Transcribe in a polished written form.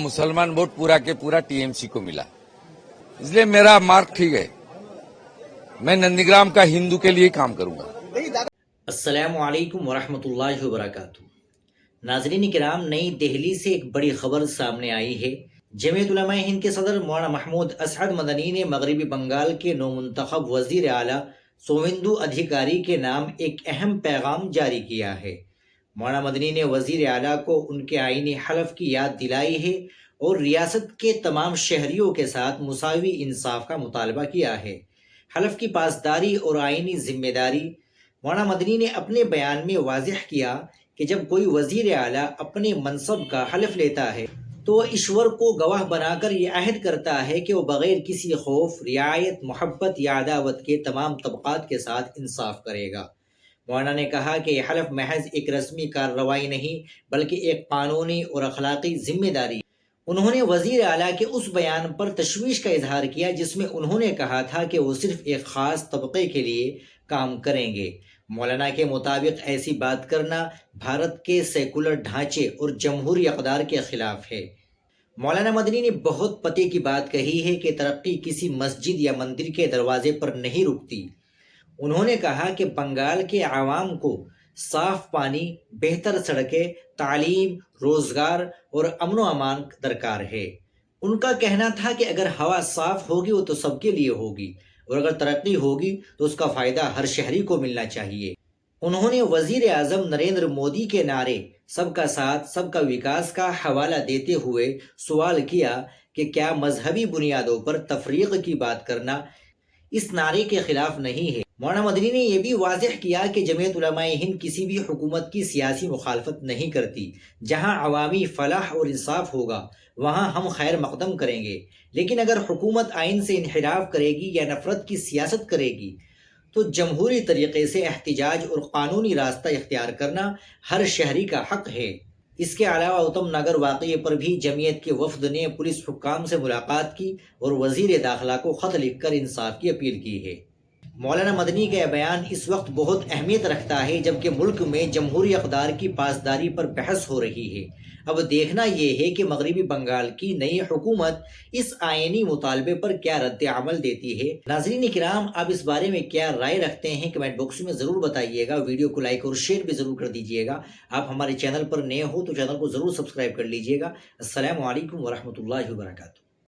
मुसलमान वोट पूरा के पूरा टीएमसी को मिला, इसलिए मेरा मार्क ठीक है। मैं नंदीग्राम का हिंदू के लिए काम करूंगा। अस्सलामु अलैकुम वरहमतुल्लाहि वबरकातुहू। नाज़रीन किराम, नई दिल्ली से एक बड़ी खबर सामने आई है। जमीयत उलमा हिंद के सदर मौलाना महमूद असअद मदनी ने मगरबी बंगाल के नौमुंतखब वजीर आला सोवेंदु अधिकारी के नाम एक अहम पैगाम जारी किया है। मौलाना मदनी ने वजीर आला को उनके आईनी हलफ की याद दिलाई है और रियासत के तमाम शहरियों के साथ मुसावी इंसाफ का मुतालबा किया है। हलफ की पासदारी और आईनी जिम्मेदारी। मौलाना मदनी ने अपने बयान में वाज़ेह किया कि जब कोई वजीर आला अपने मनसब का हलफ लेता है तो वह ईश्वर को गवाह बनाकर यह अहद करता है कि वह बग़ैर किसी खौफ, रियायत, मोहब्बत या अदावत के तमाम तबक़ात के साथ इंसाफ करेगा। मौलाना ने कहा कि यह हलफ महज एक रस्मी कार्रवाई नहीं बल्कि एक कानूनी और अखलाकी जिम्मेदारी। उन्होंने वजीर आला के उस बयान पर तशवीश का इजहार किया जिसमें उन्होंने कहा था कि वो सिर्फ एक ख़ास तबके के लिए काम करेंगे। मौलाना के मुताबिक ऐसी बात करना भारत के सेकुलर ढांचे और जमहूरी अक़दार के खिलाफ है। मौलाना मदनी ने बहुत पते की बात कही है कि तरक्की किसी मस्जिद या मंदिर के दरवाजे पर नहीं रुकती। उन्होंने कहा कि बंगाल के आवाम को साफ पानी, बेहतर सड़कें, तालीम, रोजगार और अमन व अमान दरकार है। उनका कहना था कि अगर हवा साफ होगी वो तो सबके लिए होगी और अगर तरक्की होगी तो उसका फ़ायदा हर शहरी को मिलना चाहिए। उन्होंने वजीर आज़म नरेंद्र मोदी के नारे सबका साथ सबका विकास का हवाला देते हुए सवाल किया कि क्या मजहबी बुनियादों पर तफरीक की बात करना इस नारे के खिलाफ नहीं है। मौलाना मदनी ने यह भी वाज़ेह किया कि जमीयत उलमा हिंद किसी भी हुकूमत की सियासी मुखालफत नहीं करती। जहां अवामी फलाह और इंसाफ होगा वहां हम खैर मकदम करेंगे, लेकिन अगर हुकूमत आइन से इनहिराफ करेगी या नफरत की सियासत करेगी तो जमहूरी तरीके से एहतिजाज और कानूनी रास्ता इख्तियार करना हर शहरी का हक है। इसके अलावा उत्तम नगर वाक़ये पर भी जमीयत के वफद ने पुलिस हुक्काम से मुलाकात की और वजीर दाखिला को ख़त लिखकर इंसाफ की अपील की है। मौलाना मदनी का बयान इस वक्त बहुत अहमियत रखता है जबकि मुल्क में जमहूरी अक़दार की पासदारी पर बहस हो रही है। अब देखना यह है कि मगरबी बंगाल की नई हुकूमत इस आईनी मुतालबे पर क्या रद्द अमल देती है। नाज़रीन किराम, आप इस बारे में क्या राय रखते हैं कमेंट बॉक्स में ज़रूर बताइएगा। वीडियो को लाइक और शेयर भी ज़रूर कर दीजिएगा। आप हमारे चैनल पर नए हो तो चैनल को ज़रूर सब्सक्राइब कर लीजिएगा। अस्सलामु अलैकुम वरहमतुल्लाहि वबरकातुहू।